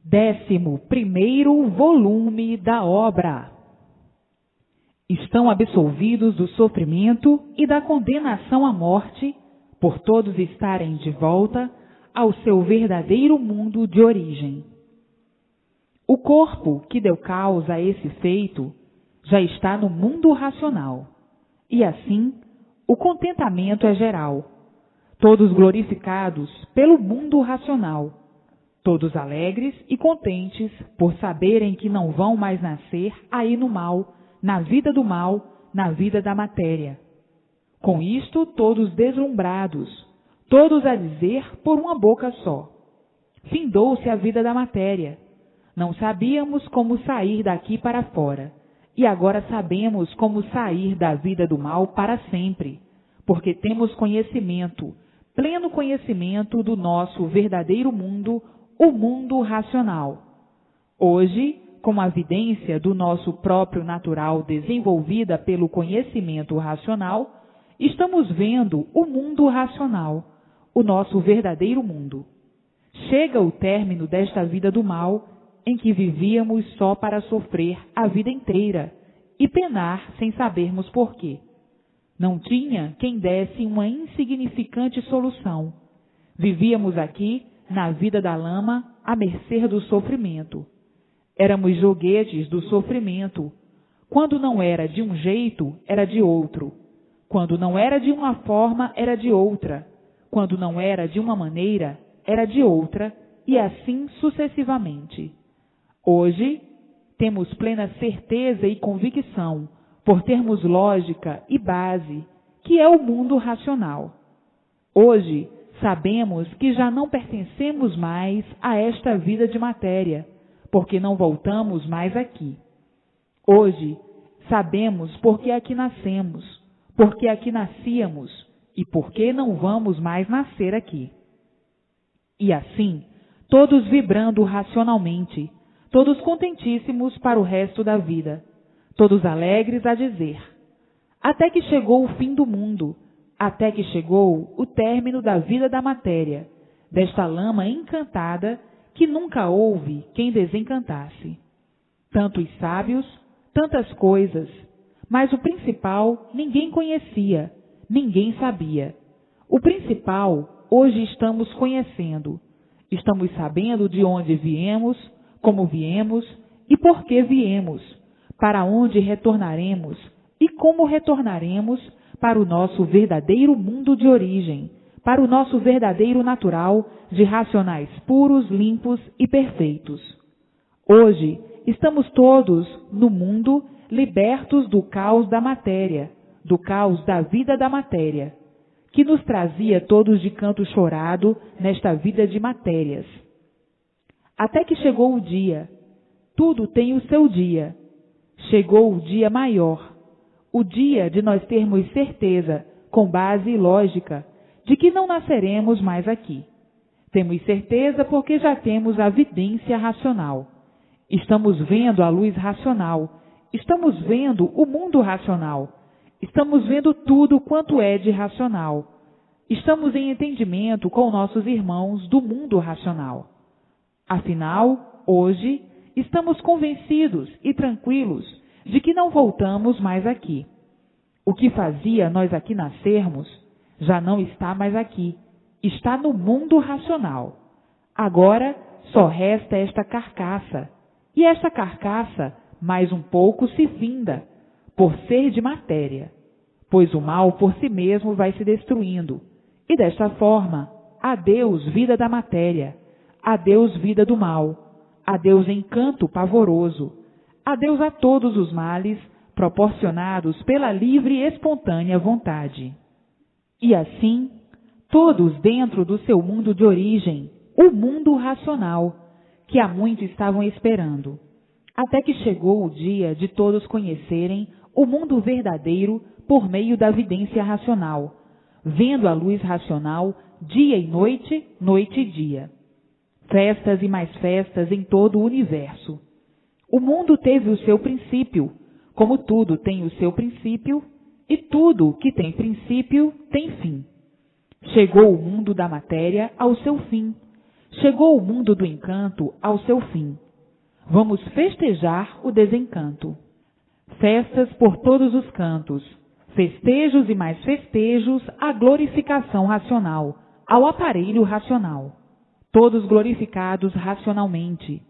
11º volume da obra. Estão absolvidos do sofrimento e da condenação à morte, por todos estarem de volta ao seu verdadeiro mundo de origem. O corpo que deu causa a esse feito já está no mundo racional, e assim o contentamento é geral, todos glorificados pelo mundo racional, todos alegres e contentes por saberem que não vão mais nascer aí no mal, na vida do mal, na vida da matéria. Com isto, todos deslumbrados, todos a dizer por uma boca só: findou-se a vida da matéria. Não sabíamos como sair daqui para fora, e agora sabemos como sair da vida do mal para sempre, porque temos conhecimento, pleno conhecimento do nosso verdadeiro mundo, o mundo racional. Hoje, com a evidência do nosso próprio natural desenvolvida pelo conhecimento racional, estamos vendo o mundo racional, o nosso verdadeiro mundo. Chega o término desta vida do mal, em que vivíamos só para sofrer a vida inteira e penar sem sabermos porquê. Não tinha quem desse uma insignificante solução. Vivíamos aqui, na vida da lama, à mercê do sofrimento. Éramos joguetes do sofrimento. Quando não era de um jeito, era de outro. Quando não era de uma forma, era de outra. Quando não era de uma maneira, era de outra, e assim sucessivamente. Hoje, temos plena certeza e convicção, por termos lógica e base, que é o mundo racional. Hoje, sabemos que já não pertencemos mais a esta vida de matéria, porque não voltamos mais aqui. Hoje, sabemos por que aqui nascemos, por que aqui nascíamos e por que não vamos mais nascer aqui. E assim, todos vibrando racionalmente, todos contentíssimos para o resto da vida, todos alegres a dizer: até que chegou o fim do mundo, até que chegou o término da vida da matéria, desta lama encantada que nunca houve quem desencantasse. Tantos sábios, tantas coisas, mas o principal ninguém conhecia, ninguém sabia. O principal hoje estamos conhecendo, estamos sabendo de onde viemos, como viemos e por que viemos, para onde retornaremos e como retornaremos para o nosso verdadeiro mundo de origem, para o nosso verdadeiro natural de racionais puros, limpos e perfeitos. Hoje estamos todos no mundo libertos do caos da matéria, do caos da vida da matéria, que nos trazia todos de canto chorado nesta vida de matérias. Até que chegou o dia, tudo tem o seu dia. Chegou o dia maior, o dia de nós termos certeza, com base lógica, de que não nasceremos mais aqui. Temos certeza porque já temos a evidência racional. Estamos vendo a luz racional, estamos vendo o mundo racional, estamos vendo tudo quanto é de racional. Estamos em entendimento com nossos irmãos do mundo racional. Afinal, hoje, estamos convencidos e tranquilos de que não voltamos mais aqui. O que fazia nós aqui nascermos já não está mais aqui, está no mundo racional. Agora só resta esta carcaça, e esta carcaça mais um pouco se finda, por ser de matéria, pois o mal por si mesmo vai se destruindo, e desta forma, adeus vida da matéria, adeus vida do mal, adeus encanto pavoroso, adeus a todos os males proporcionados pela livre e espontânea vontade. E assim, todos dentro do seu mundo de origem, o mundo racional, que há muito estavam esperando, até que chegou o dia de todos conhecerem o mundo verdadeiro por meio da evidência racional, vendo a luz racional dia e noite, noite e dia. Festas e mais festas em todo o universo. O mundo teve o seu princípio, como tudo tem o seu princípio, e tudo que tem princípio tem fim. Chegou o mundo da matéria ao seu fim. Chegou o mundo do encanto ao seu fim. Vamos festejar o desencanto. Festas por todos os cantos, festejos e mais festejos à glorificação racional, ao aparelho racional. Todos glorificados racionalmente,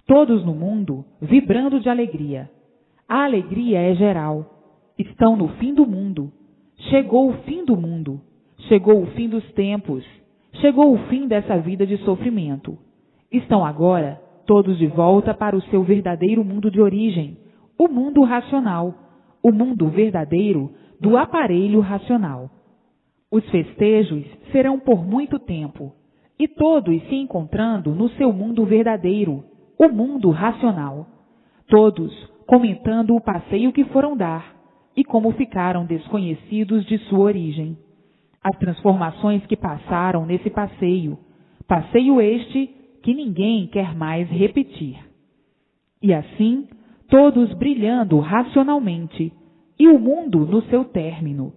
todos no mundo vibrando de alegria. A alegria é geral. Estão no fim do mundo. Chegou o fim do mundo. Chegou o fim dos tempos. Chegou o fim dessa vida de sofrimento. Estão agora todos de volta para o seu verdadeiro mundo de origem, o mundo racional, o mundo verdadeiro do aparelho racional. Os festejos serão por muito tempo, e todos se encontrando no seu mundo verdadeiro, o mundo racional. Todos comentando o passeio que foram dar e como ficaram desconhecidos de sua origem. As transformações que passaram nesse passeio, passeio este que ninguém quer mais repetir. E assim, todos brilhando racionalmente, e o mundo no seu término.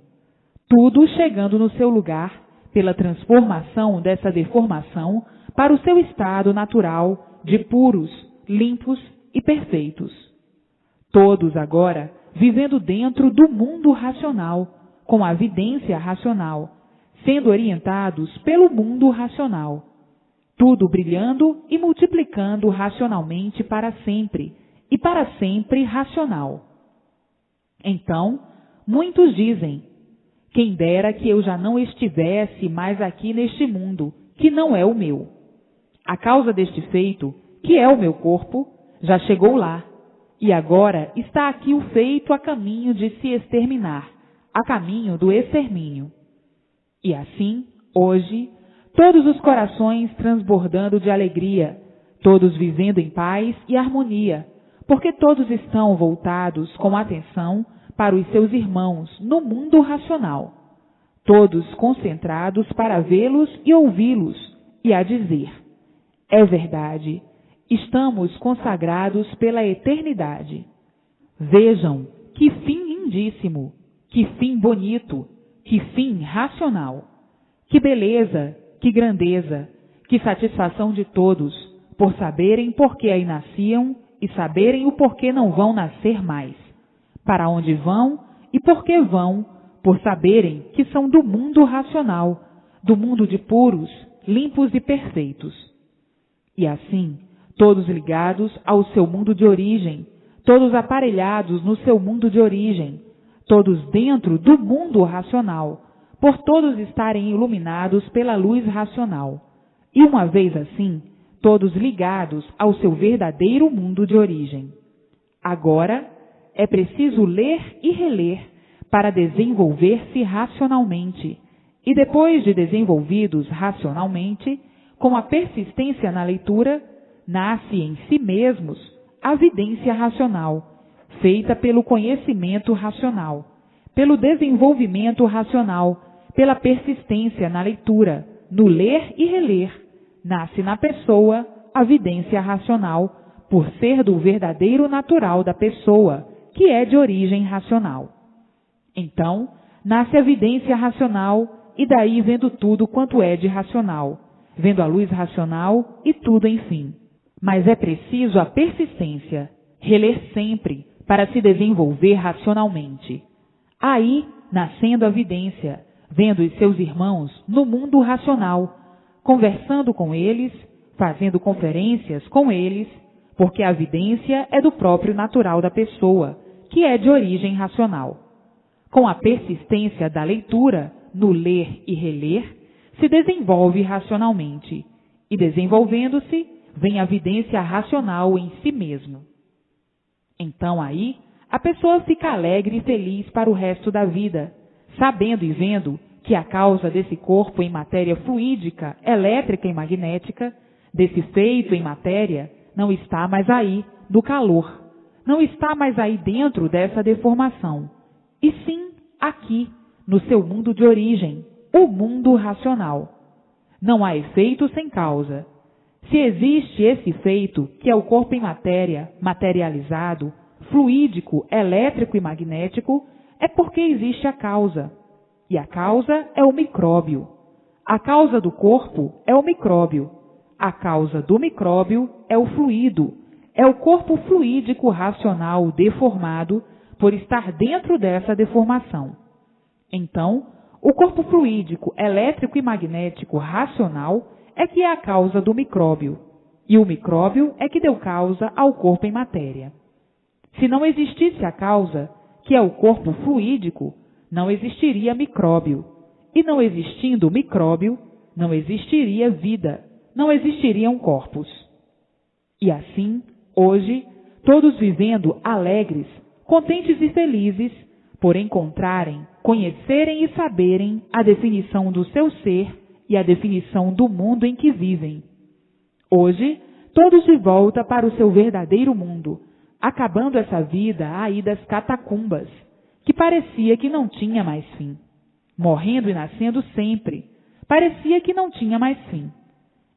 Tudo chegando no seu lugar pela transformação dessa deformação para o seu estado natural de puros, limpos e perfeitos. Todos agora vivendo dentro do mundo racional, com a vidência racional, sendo orientados pelo mundo racional. Tudo brilhando e multiplicando racionalmente para sempre, e para sempre racional. Então, muitos dizem, quem dera que eu já não estivesse mais aqui neste mundo, que não é o meu. A causa deste feito, que é o meu corpo, já chegou lá, e agora está aqui o feito a caminho de se exterminar, a caminho do extermínio. E assim, hoje, todos os corações transbordando de alegria, todos vivendo em paz e harmonia, porque todos estão voltados com atenção para os seus irmãos no mundo racional, todos concentrados para vê-los e ouvi-los e a dizer, é verdade, estamos consagrados pela eternidade. Vejam que fim lindíssimo, que fim bonito, que fim racional, que beleza, que grandeza, que satisfação de todos, por saberem por que aí nasciam e saberem o porquê não vão nascer mais, para onde vão e por que vão, por saberem que são do mundo racional, do mundo de puros, limpos e perfeitos. E assim, todos ligados ao seu mundo de origem, todos aparelhados no seu mundo de origem, todos dentro do mundo racional, por todos estarem iluminados pela luz racional. E uma vez assim, todos ligados ao seu verdadeiro mundo de origem. Agora, é preciso ler e reler para desenvolver-se racionalmente. E depois de desenvolvidos racionalmente, com a persistência na leitura, nasce em si mesmos a vidência racional, feita pelo conhecimento racional, pelo desenvolvimento racional, pela persistência na leitura, no ler e reler, nasce na pessoa a vidência racional, por ser do verdadeiro natural da pessoa, que é de origem racional. Então, nasce a vidência racional, e daí vendo tudo quanto é de racional, vendo a luz racional e tudo enfim. Mas é preciso a persistência, reler sempre, para se desenvolver racionalmente. Aí, nascendo a vidência, vendo os seus irmãos no mundo racional, conversando com eles, fazendo conferências com eles, porque a vidência é do próprio natural da pessoa, que é de origem racional. Com a persistência da leitura, no ler e reler, se desenvolve racionalmente, e desenvolvendo-se, vem a vidência racional em si mesmo. Então aí, a pessoa fica alegre e feliz para o resto da vida, sabendo e vendo que a causa desse corpo em matéria fluídica, elétrica e magnética, desse feito em matéria, não está mais aí, no calor, não está mais aí dentro dessa deformação, e sim aqui, no seu mundo de origem, o mundo racional. Não há efeito sem causa. Se existe esse efeito, que é o corpo em matéria, materializado, fluídico, elétrico e magnético, é porque existe a causa. E a causa é o micróbio. A causa do corpo é o micróbio. A causa do micróbio é o fluido, é o corpo fluídico racional deformado por estar dentro dessa deformação. Então, o corpo fluídico, elétrico e magnético racional é que é a causa do micróbio, e o micróbio é que deu causa ao corpo em matéria. Se não existisse a causa, que é o corpo fluídico, não existiria micróbio, e não existindo micróbio, não existiria vida, não existiriam corpos. E assim, hoje, todos vivendo alegres, contentes e felizes, por encontrarem, conhecerem e saberem a definição do seu ser e a definição do mundo em que vivem. Hoje, todos de volta para o seu verdadeiro mundo, acabando essa vida aí das catacumbas, que parecia que não tinha mais fim. Morrendo e nascendo sempre, parecia que não tinha mais fim.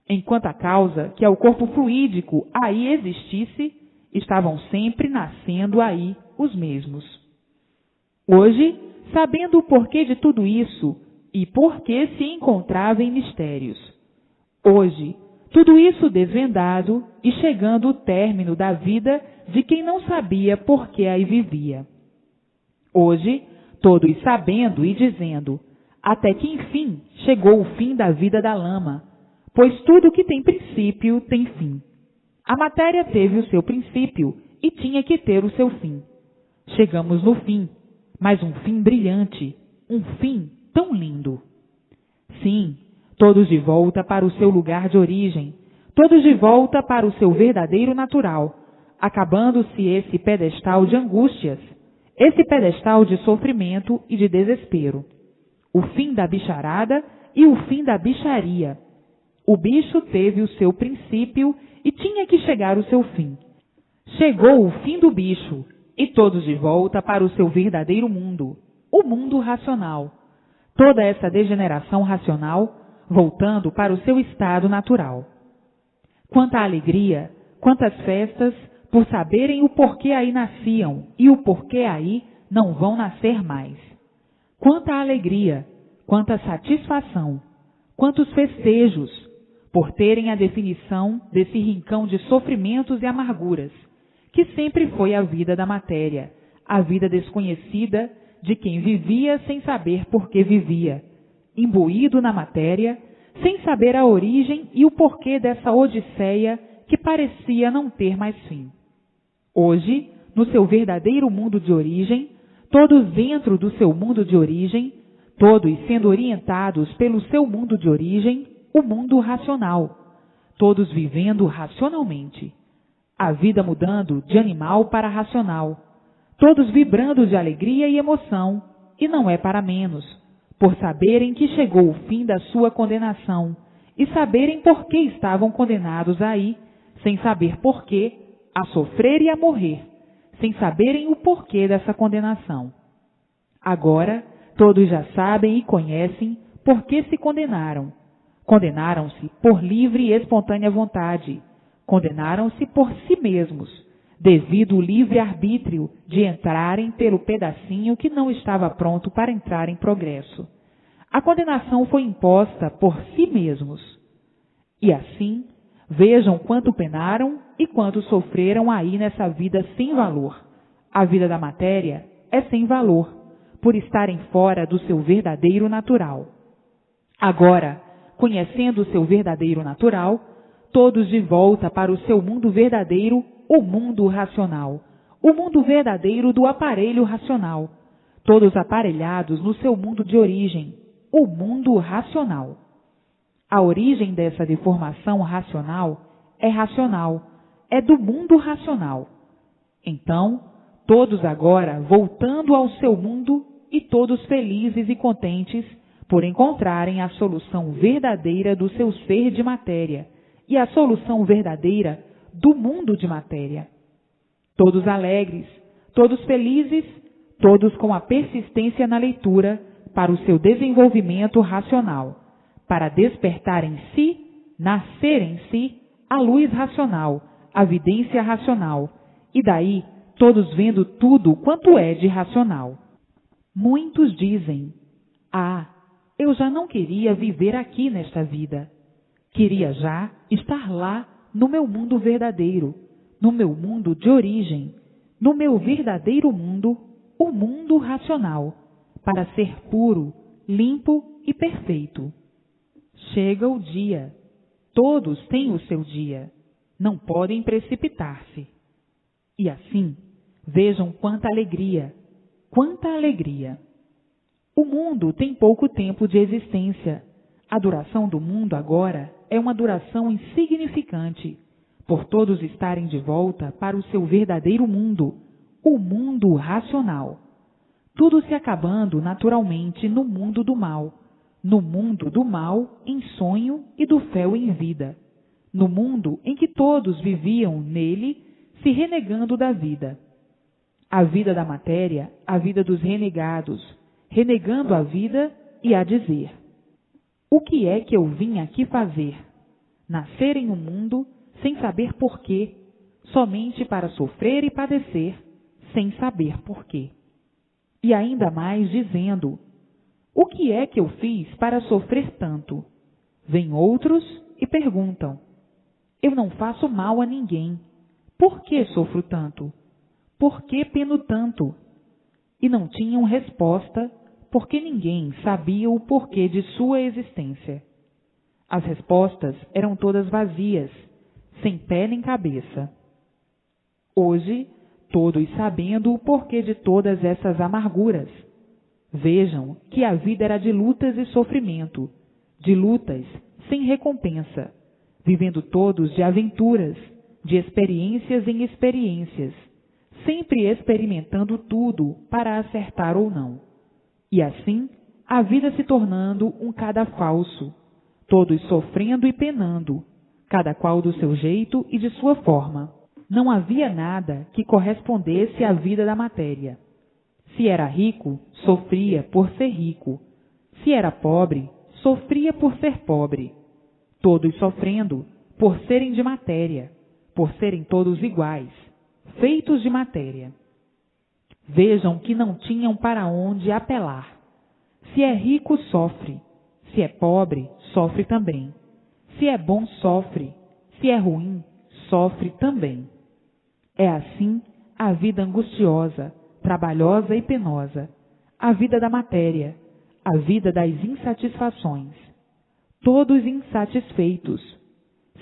Enquanto a causa, que é o corpo fluídico, aí existisse, estavam sempre nascendo aí os mesmos. Hoje, sabendo o porquê de tudo isso e por que se encontrava em mistérios. Hoje, tudo isso desvendado e chegando o término da vida de quem não sabia por que aí vivia. Hoje, todos sabendo e dizendo, até que enfim chegou o fim da vida da lama, pois tudo que tem princípio tem fim. A matéria teve o seu princípio e tinha que ter o seu fim. Chegamos no fim, mas um fim brilhante, um fim tão lindo. Sim, todos de volta para o seu lugar de origem, todos de volta para o seu verdadeiro natural, acabando-se esse pedestal de angústias, esse pedestal de sofrimento e de desespero. O fim da bicharada e o fim da bicharia. O bicho teve o seu princípio e tinha que chegar o seu fim. Chegou o fim do bicho, e todos de volta para o seu verdadeiro mundo, o mundo racional. Toda essa degeneração racional, voltando para o seu estado natural. Quanta alegria, quantas festas, por saberem o porquê aí nasciam e o porquê aí não vão nascer mais. Quanta alegria, quanta satisfação, quantos festejos, por terem a definição desse rincão de sofrimentos e amarguras, que sempre foi a vida da matéria, a vida desconhecida de quem vivia sem saber por que vivia, imbuído na matéria, sem saber a origem e o porquê dessa odisseia que parecia não ter mais fim. Hoje, no seu verdadeiro mundo de origem, todos dentro do seu mundo de origem, todos sendo orientados pelo seu mundo de origem, o mundo racional, todos vivendo racionalmente. A vida mudando de animal para racional, todos vibrando de alegria e emoção, e não é para menos, por saberem que chegou o fim da sua condenação, e saberem por que estavam condenados aí, sem saber por quê, a sofrer e a morrer, sem saberem o porquê dessa condenação. Agora, todos já sabem e conhecem por que se condenaram. Condenaram-se por livre e espontânea vontade. Condenaram-se por si mesmos, devido ao livre-arbítrio de entrarem pelo pedacinho que não estava pronto para entrar em progresso. A condenação foi imposta por si mesmos. E assim, vejam quanto penaram e quanto sofreram aí nessa vida sem valor. A vida da matéria é sem valor, por estarem fora do seu verdadeiro natural. Agora, conhecendo o seu verdadeiro natural, todos de volta para o seu mundo verdadeiro, o mundo racional, o mundo verdadeiro do aparelho racional, todos aparelhados no seu mundo de origem, o mundo racional. A origem dessa deformação racional, é do mundo racional. Então, todos agora voltando ao seu mundo e todos felizes e contentes por encontrarem a solução verdadeira do seu ser de matéria e a solução verdadeira do mundo de matéria. Todos alegres, todos felizes, todos com a persistência na leitura para o seu desenvolvimento racional, para despertar em si, nascer em si, a luz racional, a vidência racional, e daí todos vendo tudo quanto é de racional. Muitos dizem, eu já não queria viver aqui nesta vida. Queria já estar lá no meu mundo verdadeiro, no meu mundo de origem, no meu verdadeiro mundo, o mundo racional, para ser puro, limpo e perfeito. Chega o dia. Todos têm o seu dia. Não podem precipitar-se. E assim, vejam quanta alegria, quanta alegria. O mundo tem pouco tempo de existência. A duração do mundo agora é uma duração insignificante, por todos estarem de volta para o seu verdadeiro mundo, o mundo racional. Tudo se acabando naturalmente no mundo do mal, no mundo do mal em sonho e do fel em vida, no mundo em que todos viviam nele, se renegando da vida. A vida da matéria, a vida dos renegados, renegando a vida e a dizer: o que é que eu vim aqui fazer? Nascer em um mundo sem saber porquê, somente para sofrer e padecer, sem saber porquê. E ainda mais dizendo: o que é que eu fiz para sofrer tanto? Vêm outros e perguntam: eu não faço mal a ninguém. Por que sofro tanto? Por que peno tanto? E não tinham resposta, porque ninguém sabia o porquê de sua existência. As respostas eram todas vazias, sem pé nem cabeça. Hoje, todos sabendo o porquê de todas essas amarguras, vejam que a vida era de lutas e sofrimento, de lutas sem recompensa, vivendo todos de aventuras, de experiências em experiências, sempre experimentando tudo para acertar ou não. E assim, a vida se tornando um cadafalso, todos sofrendo e penando, cada qual do seu jeito e de sua forma. Não havia nada que correspondesse à vida da matéria. Se era rico, sofria por ser rico. Se era pobre, sofria por ser pobre. Todos sofrendo por serem de matéria, por serem todos iguais, feitos de matéria. Vejam que não tinham para onde apelar. Se é rico, sofre. Se é pobre, sofre também. Se é bom, sofre. Se é ruim, sofre também. É assim a vida angustiosa, trabalhosa e penosa, a vida da matéria, a vida das insatisfações. Todos insatisfeitos.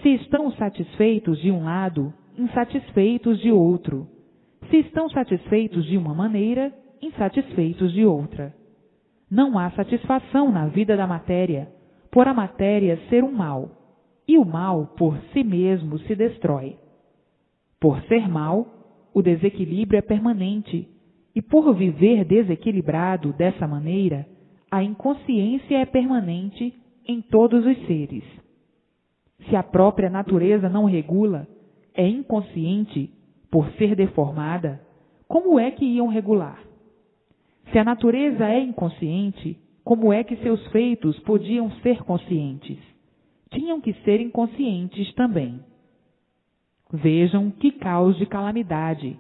Se estão satisfeitos de um lado, insatisfeitos de outro. Se estão satisfeitos de uma maneira, insatisfeitos de outra. Não há satisfação na vida da matéria, por a matéria ser um mal, e o mal por si mesmo se destrói. Por ser mal, o desequilíbrio é permanente, e por viver desequilibrado dessa maneira, a inconsciência é permanente em todos os seres. Se a própria natureza não regula, é inconsciente, por ser deformada, como é que iam regular? Se a natureza é inconsciente, como é que seus feitos podiam ser conscientes? Tinham que ser inconscientes também. Vejam que caos de calamidade,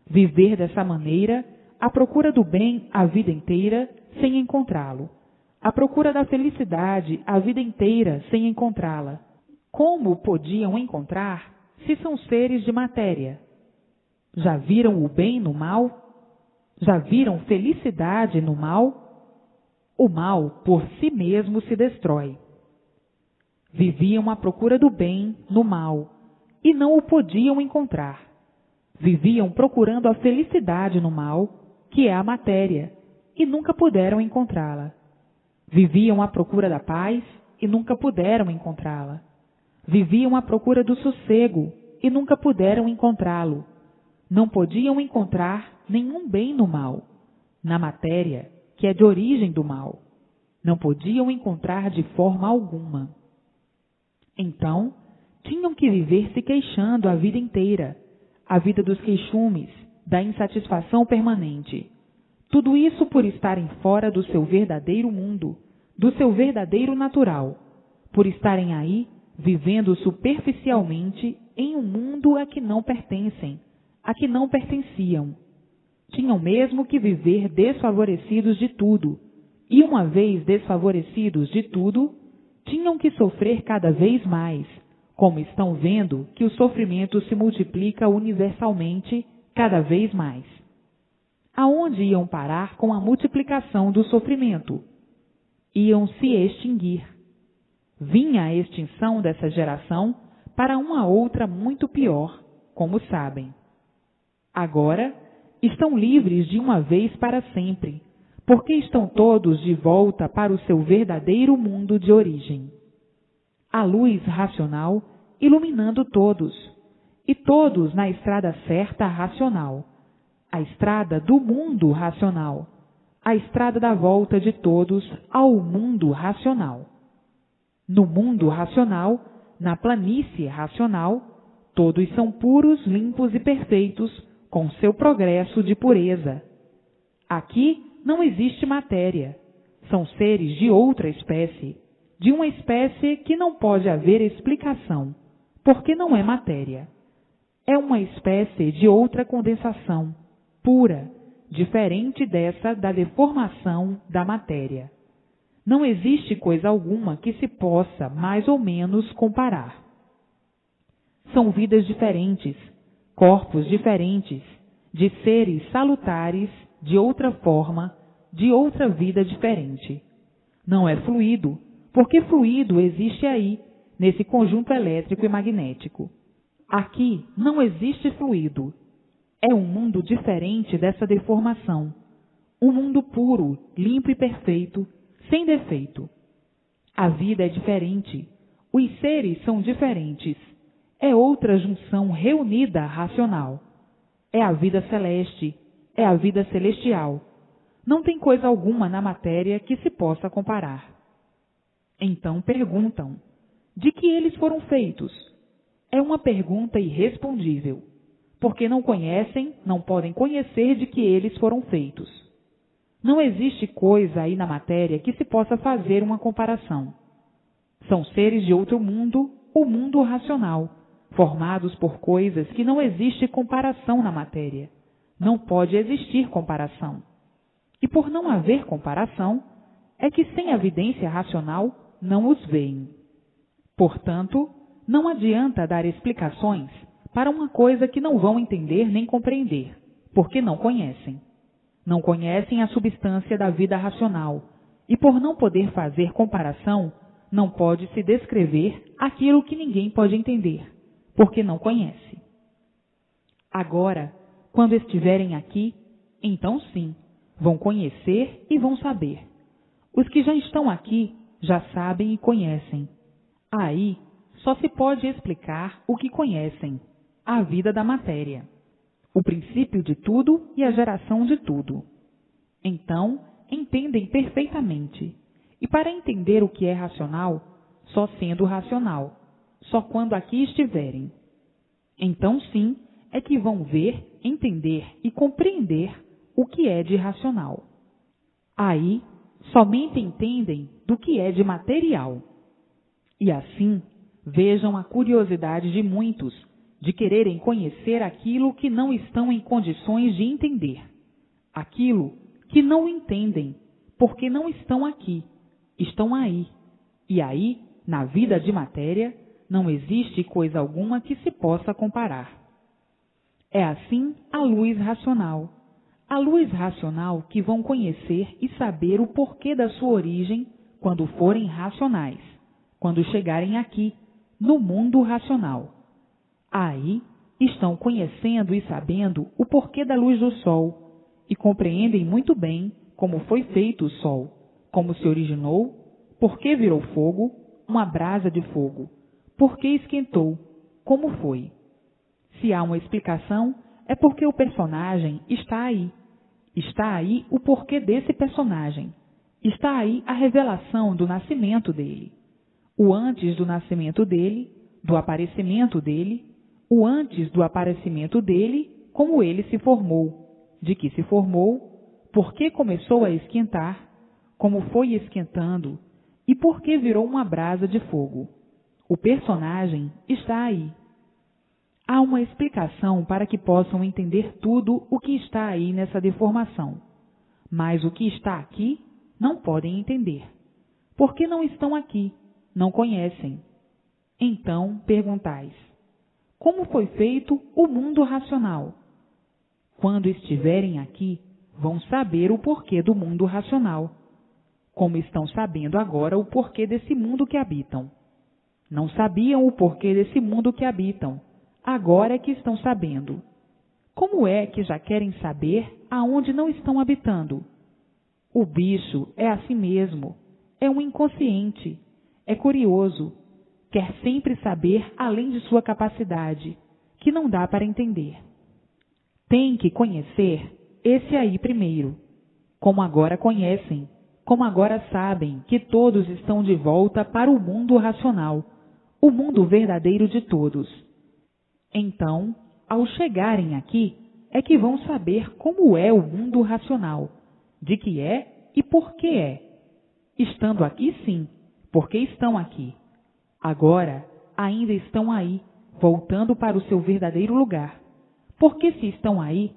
viver dessa maneira, à procura do bem a vida inteira, sem encontrá-lo, à procura da felicidade a vida inteira, sem encontrá-la. Como podiam encontrar se são seres de matéria? Já viram o bem no mal? Já viram felicidade no mal? O mal por si mesmo se destrói. Viviam à procura do bem no mal e não o podiam encontrar. Viviam procurando a felicidade no mal, que é a matéria, e nunca puderam encontrá-la. Viviam à procura da paz e nunca puderam encontrá-la. Viviam à procura do sossego e nunca puderam encontrá-lo. Não podiam encontrar nenhum bem no mal, na matéria, que é de origem do mal. Não podiam encontrar de forma alguma. Então, tinham que viver se queixando a vida inteira, a vida dos queixumes, da insatisfação permanente. Tudo isso por estarem fora do seu verdadeiro mundo, do seu verdadeiro natural, por estarem aí vivendo superficialmente em um mundo a que não pertencem, a que não pertenciam. Tinham mesmo que viver desfavorecidos de tudo, e uma vez desfavorecidos de tudo, tinham que sofrer cada vez mais, como estão vendo que o sofrimento se multiplica universalmente cada vez mais. Aonde iam parar com a multiplicação do sofrimento? Iam se extinguir. Vinha a extinção dessa geração para uma outra muito pior, como sabem. Agora, estão livres de uma vez para sempre, porque estão todos de volta para o seu verdadeiro mundo de origem. A luz racional iluminando todos, e todos na estrada certa racional, a estrada do mundo racional, a estrada da volta de todos ao mundo racional. No mundo racional, na planície racional, todos são puros, limpos e perfeitos, com seu progresso de pureza. Aqui não existe matéria. São seres de outra espécie, de uma espécie que não pode haver explicação, porque não é matéria. É uma espécie de outra condensação, pura, diferente dessa da deformação da matéria. Não existe coisa alguma que se possa mais ou menos comparar. São vidas diferentes, corpos diferentes, de seres salutares, de outra forma, de outra vida diferente. Não é fluido, porque fluido existe aí, nesse conjunto elétrico e magnético. Aqui não existe fluido. É um mundo diferente dessa deformação. Um mundo puro, limpo e perfeito, sem defeito. A vida é diferente. Os seres são diferentes. É outra junção reunida racional. É a vida celeste, é a vida celestial. Não tem coisa alguma na matéria que se possa comparar. Então perguntam, de que eles foram feitos? É uma pergunta irrespondível, porque não conhecem, não podem conhecer de que eles foram feitos. Não existe coisa aí na matéria que se possa fazer uma comparação. São seres de outro mundo, o mundo racional, formados por coisas que não existe comparação na matéria. Não pode existir comparação. E por não haver comparação, é que sem evidência racional não os veem. Portanto, não adianta dar explicações para uma coisa que não vão entender nem compreender, porque não conhecem. Não conhecem a substância da vida racional, e por não poder fazer comparação, não pode se descrever aquilo que ninguém pode entender, porque não conhece. Agora, quando estiverem aqui, então sim, vão conhecer e vão saber. Os que já estão aqui já sabem e conhecem. Aí só se pode explicar o que conhecem, a vida da matéria, o princípio de tudo e a geração de tudo. Então, entendem perfeitamente. E para entender o que é racional, só sendo racional, só quando aqui estiverem. Então sim, é que vão ver, entender e compreender o que é de racional. Aí, somente entendem do que é de material. E assim, vejam a curiosidade de muitos de quererem conhecer aquilo que não estão em condições de entender. Aquilo que não entendem, porque não estão aqui, estão aí. E aí, na vida de matéria, não existe coisa alguma que se possa comparar. É assim a luz racional. A luz racional que vão conhecer e saber o porquê da sua origem quando forem racionais, quando chegarem aqui, no mundo racional. Aí estão conhecendo e sabendo o porquê da luz do sol e compreendem muito bem como foi feito o sol, como se originou, por que virou fogo, uma brasa de fogo, por que esquentou, como foi. Se há uma explicação, é porque o personagem está aí. Está aí o porquê desse personagem. Está aí a revelação do nascimento dele. O antes do nascimento dele, do aparecimento dele, o antes do aparecimento dele, como ele se formou, de que se formou, por que começou a esquentar, como foi esquentando e por que virou uma brasa de fogo. O personagem está aí. Há uma explicação para que possam entender tudo o que está aí nessa deformação. Mas o que está aqui não podem entender, porque não estão aqui, não conhecem. Então perguntais: como foi feito o mundo racional? Quando estiverem aqui, vão saber o porquê do mundo racional, como estão sabendo agora o porquê desse mundo que habitam. Não sabiam o porquê desse mundo que habitam, agora é que estão sabendo. Como é que já querem saber aonde não estão habitando? O bicho é assim mesmo, é um inconsciente, é curioso, quer sempre saber além de sua capacidade, que não dá para entender. Tem que conhecer esse aí primeiro, como agora conhecem, como agora sabem que todos estão de volta para o mundo racional, o mundo verdadeiro de todos. Então, ao chegarem aqui, é que vão saber como é o mundo racional, de que é e por que é. Estando aqui, sim, porque estão aqui. Agora, ainda estão aí, voltando para o seu verdadeiro lugar. Porque se estão aí,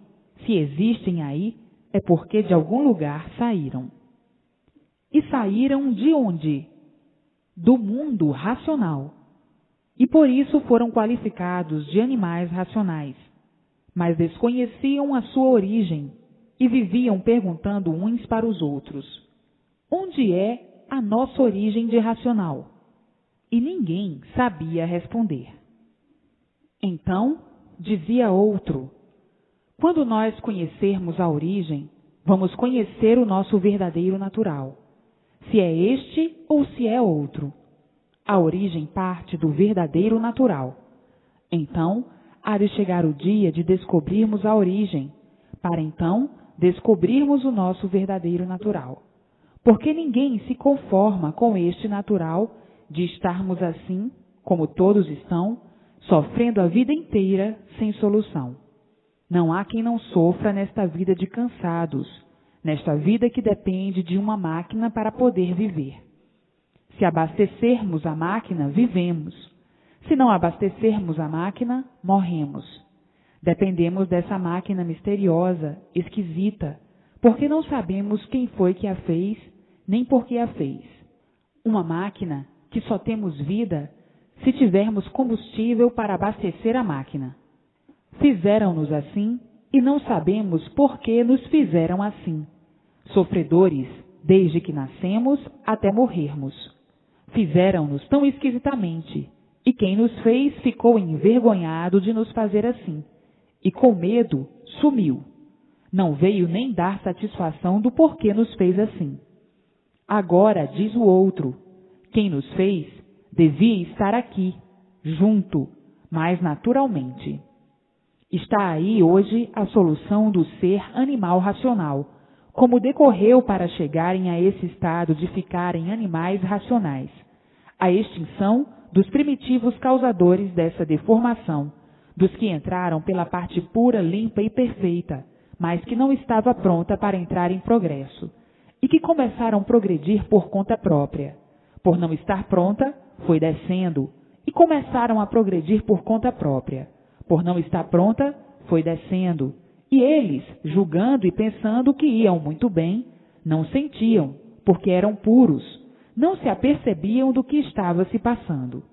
se existem aí, é porque de algum lugar saíram. E saíram de onde? Do mundo racional. E por isso foram qualificados de animais racionais. Mas desconheciam a sua origem e viviam perguntando uns para os outros: onde é a nossa origem de racional? E ninguém sabia responder. Então, dizia outro: quando nós conhecermos a origem, vamos conhecer o nosso verdadeiro natural, se é este ou se é outro. A origem parte do verdadeiro natural. Então, há de chegar o dia de descobrirmos a origem, para então descobrirmos o nosso verdadeiro natural. Porque ninguém se conforma com este natural de estarmos assim, como todos estão, sofrendo a vida inteira sem solução. Não há quem não sofra nesta vida de cansados, nesta vida que depende de uma máquina para poder viver. Se abastecermos a máquina, vivemos. Se não abastecermos a máquina, morremos. Dependemos dessa máquina misteriosa, esquisita, porque não sabemos quem foi que a fez, nem por que a fez. Uma máquina que só temos vida se tivermos combustível para abastecer a máquina. Fizeram-nos assim e não sabemos por que nos fizeram assim. Sofredores, desde que nascemos até morrermos. Fizeram-nos tão esquisitamente, e quem nos fez ficou envergonhado de nos fazer assim, e com medo sumiu. Não veio nem dar satisfação do porquê nos fez assim. Agora diz o outro: quem nos fez devia estar aqui, junto, mais naturalmente. Está aí hoje a solução do ser animal racional, como decorreu para chegarem a esse estado de ficarem animais racionais, a extinção dos primitivos causadores dessa deformação, dos que entraram pela parte pura, limpa e perfeita, mas que não estava pronta para entrar em progresso, e que começaram a progredir por conta própria. Por não estar pronta, foi descendo, e começaram a progredir por conta própria. Por não estar pronta, foi descendo, e eles, julgando e pensando que iam muito bem, não sentiam, porque eram puros, não se apercebiam do que estava se passando.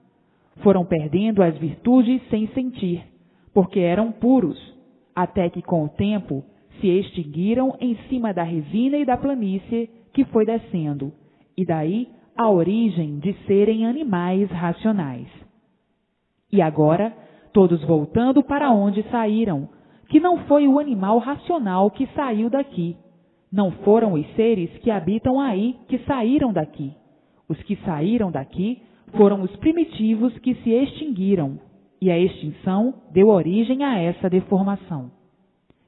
Foram perdendo as virtudes sem sentir, porque eram puros, até que com o tempo se extinguiram em cima da resina e da planície que foi descendo, e daí a origem de serem animais racionais. E agora, todos voltando para onde saíram, que não foi o animal racional que saiu daqui, não foram os seres que habitam aí que saíram daqui. Os que saíram daqui foram os primitivos que se extinguiram, e a extinção deu origem a essa deformação.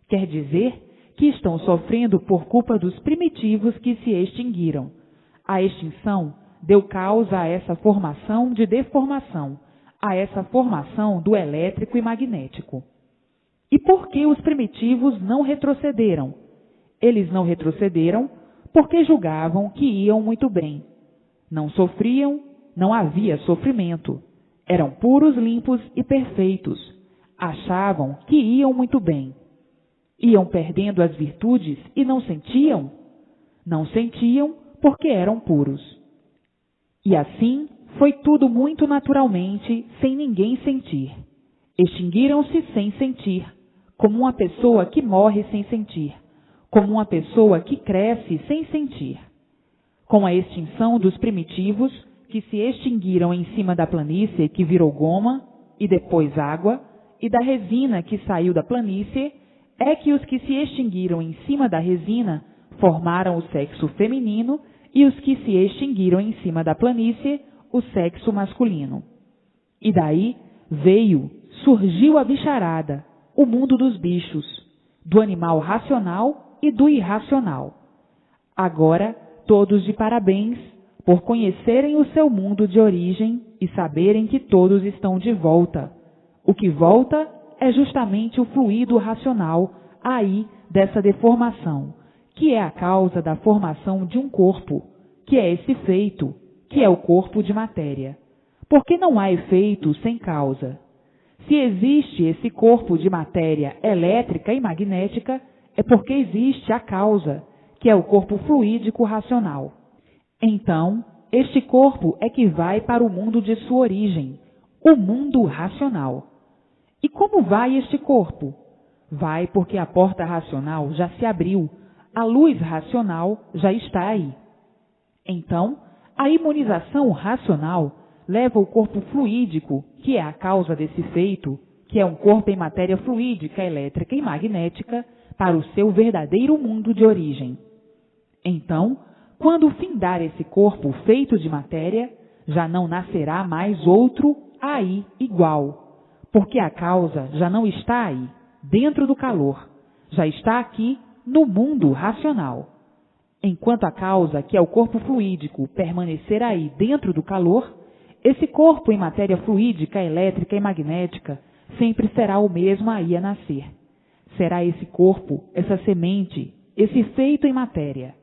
Quer dizer que estão sofrendo por culpa dos primitivos que se extinguiram. A extinção deu causa a essa formação de deformação, a essa formação do elétrico e magnético. E por que os primitivos não retrocederam? Eles não retrocederam porque julgavam que iam muito bem. Não sofriam, não havia sofrimento. Eram puros, limpos e perfeitos. Achavam que iam muito bem. Iam perdendo as virtudes e não sentiam? Não sentiam porque eram puros. E assim Foi tudo muito naturalmente, sem ninguém sentir. Extinguiram-se sem sentir, como uma pessoa que morre sem sentir, como uma pessoa que cresce sem sentir. Com a extinção dos primitivos, que se extinguiram em cima da planície que virou goma, e depois água, e da resina que saiu da planície, é que os que se extinguiram em cima da resina formaram o sexo feminino e os que se extinguiram em cima da planície, o sexo masculino. E daí surgiu a bicharada, o mundo dos bichos, do animal racional e do irracional. Agora, todos de parabéns, por conhecerem o seu mundo de origem e saberem que todos estão de volta. O que volta é justamente o fluido racional aí dessa deformação, que é a causa da formação de um corpo, que é esse efeito, que é o corpo de matéria. Porque não há efeito sem causa. Se existe esse corpo de matéria elétrica e magnética, é porque existe a causa, que é o corpo fluídico racional. Então, este corpo é que vai para o mundo de sua origem, o mundo racional. E como vai este corpo? Vai porque a porta racional já se abriu, a luz racional já está aí. Então, a imunização racional leva o corpo fluídico, que é a causa desse feito, que é um corpo em matéria fluídica, elétrica e magnética, para o seu verdadeiro mundo de origem. Então, quando findar esse corpo feito de matéria, já não nascerá mais outro aí igual, porque a causa já não está aí, dentro do calor, já está aqui no mundo racional. Enquanto a causa, que é o corpo fluídico, permanecer aí dentro do calor, esse corpo em matéria fluídica, elétrica e magnética sempre será o mesmo aí a nascer. Será esse corpo, essa semente, esse feito em matéria.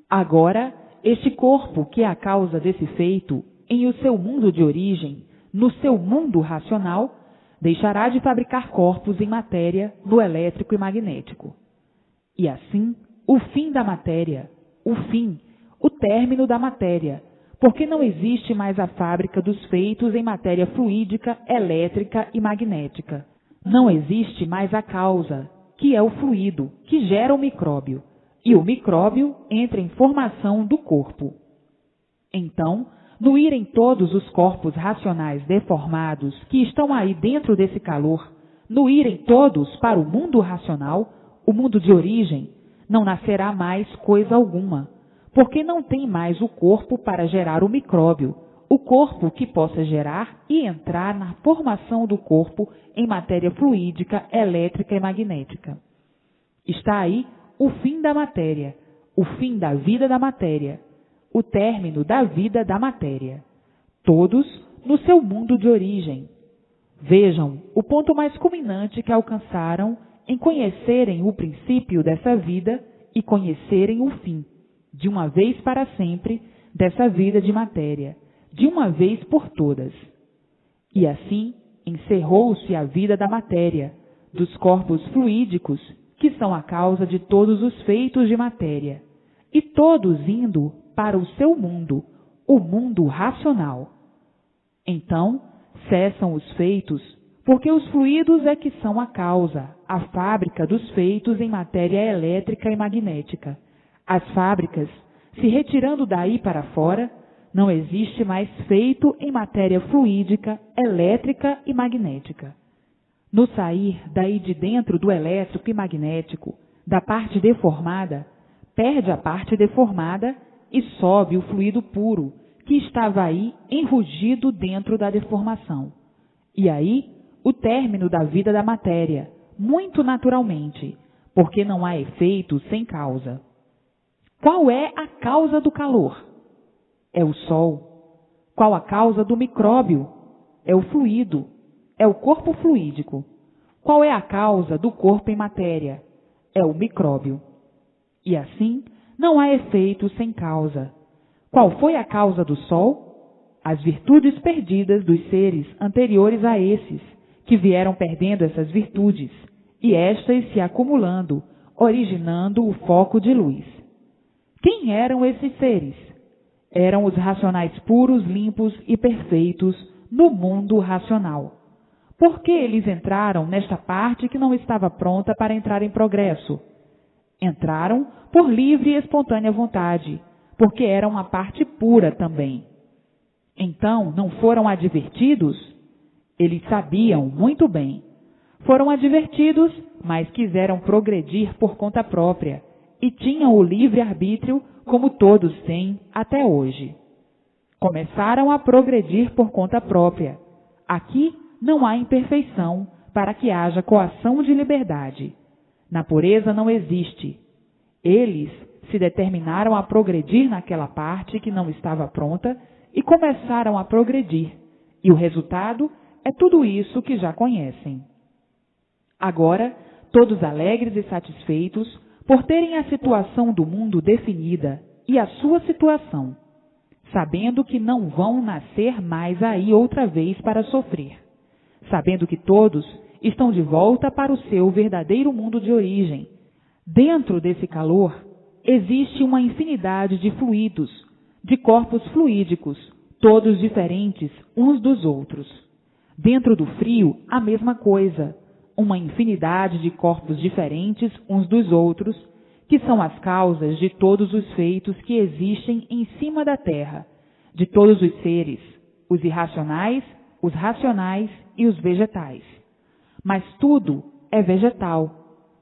Agora, este corpo, que é a causa desse feito, em o seu mundo de origem, no seu mundo racional, deixará de fabricar corpos em matéria, no elétrico e magnético. E assim, o fim da matéria, o término da matéria, porque não existe mais a fábrica dos feitos em matéria fluídica, elétrica e magnética. Não existe mais a causa, que é o fluido, que gera o micróbio, e o micróbio entra em formação do corpo. Então, no irem todos os corpos racionais deformados que estão aí dentro desse calor, no irem todos para o mundo racional, o mundo de origem, não nascerá mais coisa alguma, porque não tem mais o corpo para gerar o micróbio, o corpo que possa gerar e entrar na formação do corpo em matéria fluídica, elétrica e magnética. Está aí o fim da matéria, o fim da vida da matéria, o término da vida da matéria. Todos no seu mundo de origem. Vejam o ponto mais culminante que alcançaram em conhecerem o princípio dessa vida e conhecerem o fim, de uma vez para sempre, dessa vida de matéria, de uma vez por todas. E assim encerrou-se a vida da matéria, dos corpos fluídicos, que são a causa de todos os feitos de matéria, e todos indo para o seu mundo, o mundo racional. Então, cessam os feitos, porque os fluidos é que são a causa, a fábrica dos feitos em matéria elétrica e magnética. As fábricas, se retirando daí para fora, não existe mais feito em matéria fluídica, elétrica e magnética. No sair daí de dentro do elétrico e magnético, da parte deformada, perde a parte deformada e sobe o fluido puro, que estava aí enrugido dentro da deformação. E aí, o término da vida da matéria, muito naturalmente, porque não há efeito sem causa. Qual é a causa do calor? É o sol. Qual a causa do micróbio? É o fluido, é o corpo fluídico. Qual é a causa do corpo em matéria? É o micróbio. E assim, não há efeito sem causa. Qual foi a causa do sol? As virtudes perdidas dos seres anteriores a esses, que vieram perdendo essas virtudes, e estas se acumulando, originando o foco de luz. Quem eram esses seres? eram os racionais puros, limpos e perfeitos no mundo racional. Por que eles entraram nesta parte que não estava pronta para entrar em progresso? Entraram por livre e espontânea vontade, porque era uma parte pura também. Então, não foram advertidos? Eles sabiam muito bem. Foram advertidos, mas quiseram progredir por conta própria e tinham o livre-arbítrio como todos têm até hoje. Começaram a progredir por conta própria. Aqui não há imperfeição para que haja coação de liberdade. Na pureza não existe. Eles se determinaram a progredir naquela parte que não estava pronta e começaram a progredir. E o resultado é tudo isso que já conhecem. Agora, todos alegres e satisfeitos por terem a situação do mundo definida e a sua situação, sabendo que não vão nascer mais aí outra vez para sofrer, sabendo que todos estão de volta para o seu verdadeiro mundo de origem. Dentro desse calor, existe uma infinidade de fluidos, de corpos fluídicos, todos diferentes uns dos outros. Dentro do frio, a mesma coisa, uma infinidade de corpos diferentes uns dos outros, que são as causas de todos os feitos que existem em cima da terra, de todos os seres, os irracionais, os racionais e os vegetais. Mas tudo é vegetal.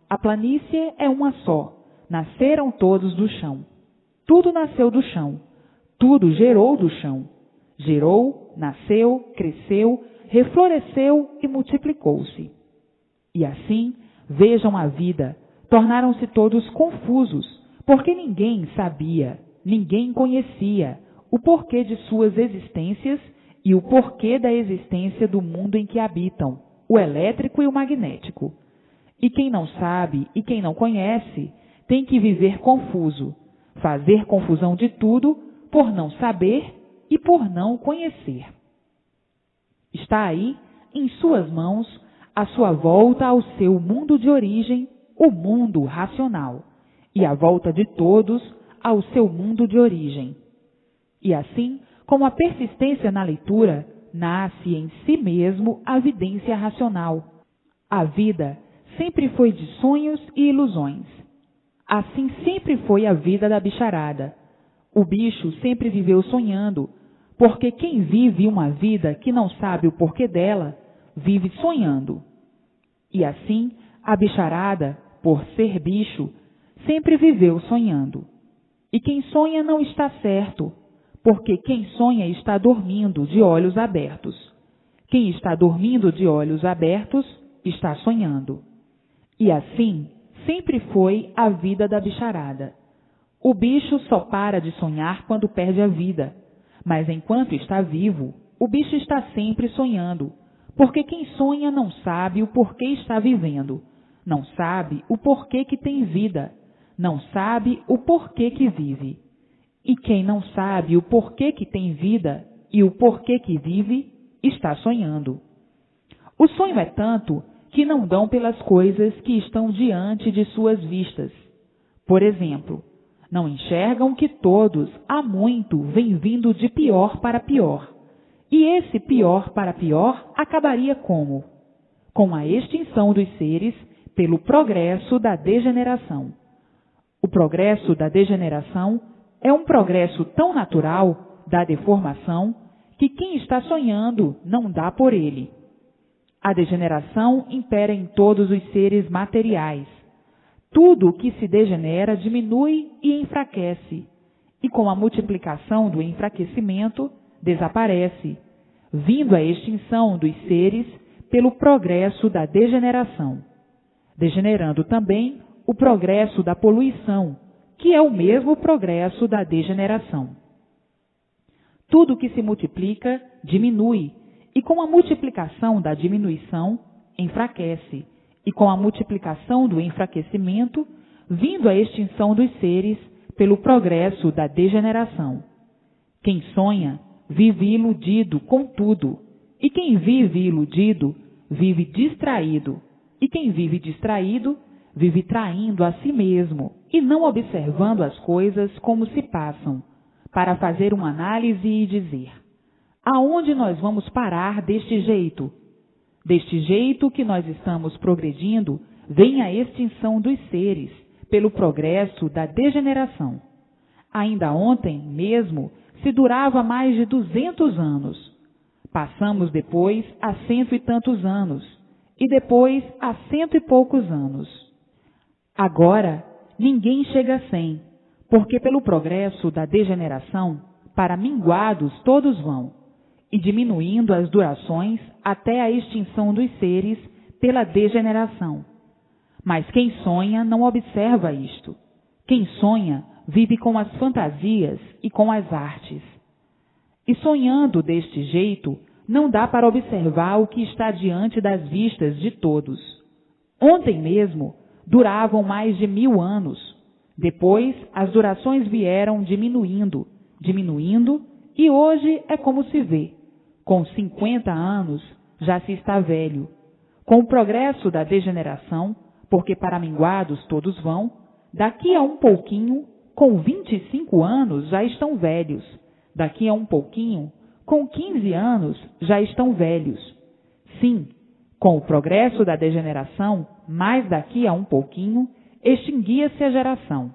A planície é uma só. Nasceram todos do chão. Tudo nasceu do chão. Tudo gerou do chão. Gerou, nasceu, cresceu, refloresceu e multiplicou-se. E assim, vejam a vida, tornaram-se todos confusos, porque ninguém sabia, ninguém conhecia o porquê de suas existências e o porquê da existência do mundo em que habitam, o elétrico e o magnético. E quem não sabe e quem não conhece tem que viver confuso, fazer confusão de tudo por não saber e por não conhecer. Está aí, em suas mãos, a sua volta ao seu mundo de origem, o mundo racional, e a volta de todos ao seu mundo de origem. E assim, como a persistência na leitura, nasce em si mesmo a vidência racional. A vida sempre foi de sonhos e ilusões. Assim sempre foi a vida da bicharada. O bicho sempre viveu sonhando, porque quem vive uma vida que não sabe o porquê dela, vive sonhando. E assim, a bicharada, por ser bicho, sempre viveu sonhando. E quem sonha não está certo, porque quem sonha está dormindo de olhos abertos. Quem está dormindo de olhos abertos está sonhando. E assim, sempre foi a vida da bicharada. O bicho só para de sonhar quando perde a vida, mas enquanto está vivo, o bicho está sempre sonhando, porque quem sonha não sabe o porquê está vivendo, não sabe o porquê que tem vida, não sabe o porquê que vive. E quem não sabe o porquê que tem vida e o porquê que vive, está sonhando. O sonho é tanto que não dão pelas coisas que estão diante de suas vistas. Por exemplo, não enxergam que todos, há muito, vêm vindo de pior para pior. E esse pior para pior acabaria como? Com a extinção dos seres pelo progresso da degeneração. O progresso da degeneração é um progresso tão natural da deformação que quem está sonhando não dá por ele. A degeneração impera em todos os seres materiais. Tudo o que se degenera diminui e enfraquece, e com a multiplicação do enfraquecimento, desaparece, vindo a extinção dos seres pelo progresso da degeneração, degenerando também o progresso da poluição, que é o mesmo progresso da degeneração. Tudo que se multiplica diminui, e com a multiplicação da diminuição, enfraquece, e com a multiplicação do enfraquecimento, vindo a extinção dos seres pelo progresso da degeneração. Quem sonha, vive iludido com tudo, e quem vive iludido, vive distraído, e quem vive distraído, vive traindo a si mesmo, e não observando as coisas como se passam, para fazer uma análise e dizer: aonde nós vamos parar deste jeito? Deste jeito que nós estamos progredindo, vem a extinção dos seres, pelo progresso da degeneração. Ainda ontem mesmo se durava mais de 200 anos. Passamos depois a 100 e tantos anos, e depois a 100 e poucos anos. Agora, ninguém chega a 100, porque pelo progresso da degeneração, para minguados todos vão, e diminuindo as durações até a extinção dos seres pela degeneração. Mas quem sonha não observa isto. Quem sonha vive com as fantasias e com as artes. E sonhando deste jeito, não dá para observar o que está diante das vistas de todos. Ontem mesmo duravam mais de 1000 anos. Depois as durações vieram diminuindo, e hoje é como se vê. Com 50 anos já se está velho. Com o progresso da degeneração, porque para minguados todos vão, daqui a um pouquinho, com 25 anos já estão velhos. Daqui a um pouquinho, com 15 anos já estão velhos. Sim, com o progresso da degeneração, mais daqui a um pouquinho, extinguia-se a geração.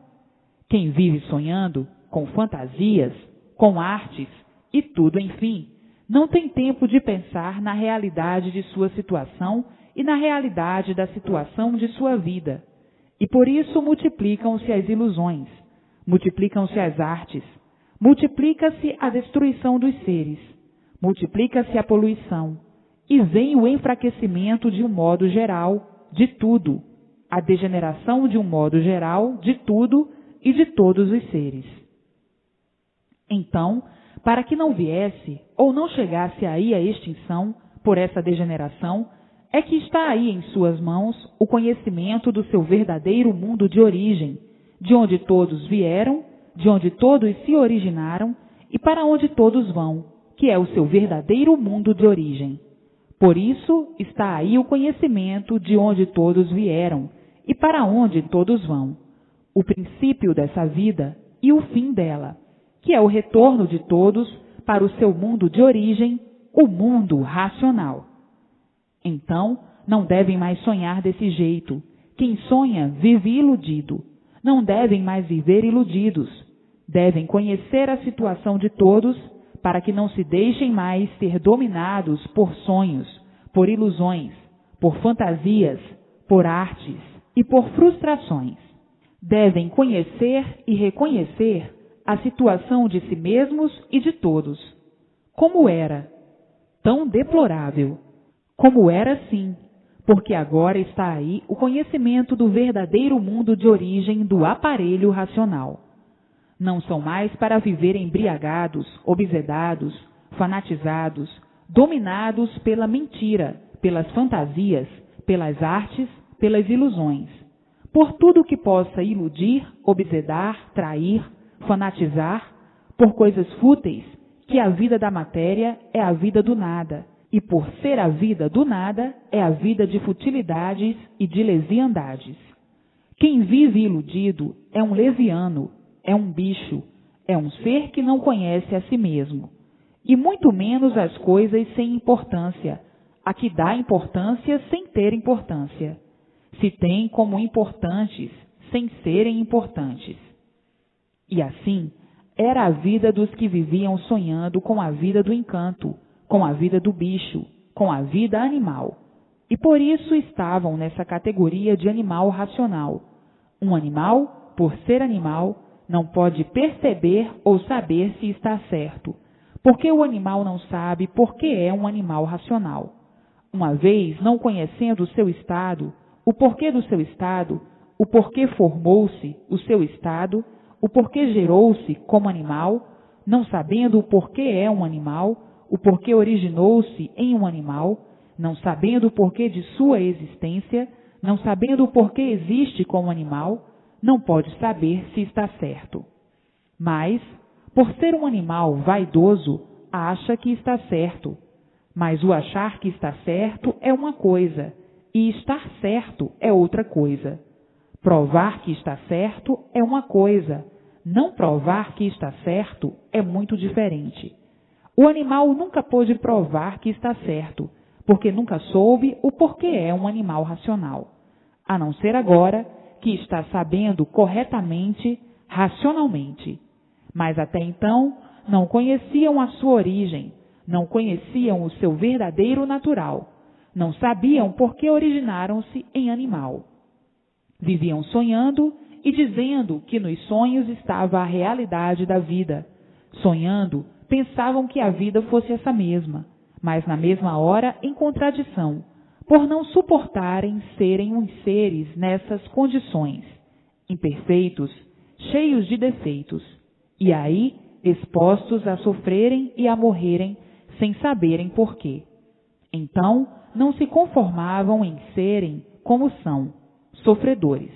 Quem vive sonhando, com fantasias, com artes e tudo, enfim, não tem tempo de pensar na realidade de sua situação e na realidade da situação de sua vida. E por isso multiplicam-se as ilusões, multiplicam-se as artes, multiplica-se a destruição dos seres, multiplica-se a poluição, e vem o enfraquecimento de um modo geral de tudo, a degeneração de um modo geral de tudo e de todos os seres. Então, para que não viesse ou não chegasse aí a extinção por essa degeneração, é que está aí em suas mãos o conhecimento do seu verdadeiro mundo de origem, de onde todos vieram, de onde todos se originaram e para onde todos vão, que é o seu verdadeiro mundo de origem. Por isso está aí o conhecimento de onde todos vieram e para onde todos vão, o princípio dessa vida e o fim dela, que é o retorno de todos para o seu mundo de origem, o mundo racional. Então, não devem mais sonhar desse jeito. Quem sonha vive iludido. Não devem mais viver iludidos. Devem conhecer a situação de todos para que não se deixem mais ser dominados por sonhos, por ilusões, por fantasias, por artes e por frustrações. Devem conhecer e reconhecer a situação de si mesmos e de todos. Como era? Tão deplorável. Como era, sim, porque agora está aí o conhecimento do verdadeiro mundo de origem do aparelho racional. Não são mais para viver embriagados, obsedados, fanatizados, dominados pela mentira, pelas fantasias, pelas artes, pelas ilusões, por tudo que possa iludir, obsedar, trair, fanatizar, por coisas fúteis, que a vida da matéria é a vida do nada, e por ser a vida do nada, é a vida de futilidades e de leviandades. Quem vive iludido é um leviano, é um bicho, é um ser que não conhece a si mesmo, e muito menos as coisas sem importância, a que dá importância sem ter importância, se tem como importantes, sem serem importantes. E assim, era a vida dos que viviam sonhando com a vida do encanto, com a vida do bicho, com a vida animal. E por isso estavam nessa categoria de animal racional. Um animal, por ser animal, não pode perceber ou saber se está certo, porque o animal não sabe por que é um animal racional. Uma vez não conhecendo o seu estado, o porquê do seu estado, o porquê formou-se o seu estado, o porquê gerou-se como animal, não sabendo o porquê é um animal, o porquê originou-se em um animal, não sabendo o porquê de sua existência, não sabendo o porquê existe como animal, não pode saber se está certo. Mas, por ser um animal vaidoso, acha que está certo. Mas o achar que está certo é uma coisa, e estar certo é outra coisa. Provar que está certo é uma coisa, não provar que está certo é muito diferente. O animal nunca pôde provar que está certo, porque nunca soube o porquê é um animal racional, a não ser agora que está sabendo corretamente, racionalmente. Mas até então não conheciam a sua origem, não conheciam o seu verdadeiro natural, não sabiam por que originaram-se em animal. Viviam sonhando e dizendo que nos sonhos estava a realidade da vida. Sonhando, pensavam que a vida fosse essa mesma, mas na mesma hora em contradição, por não suportarem serem uns seres nessas condições, imperfeitos, cheios de defeitos, e aí expostos a sofrerem e a morrerem sem saberem porquê. Então, não se conformavam em serem como são, sofredores.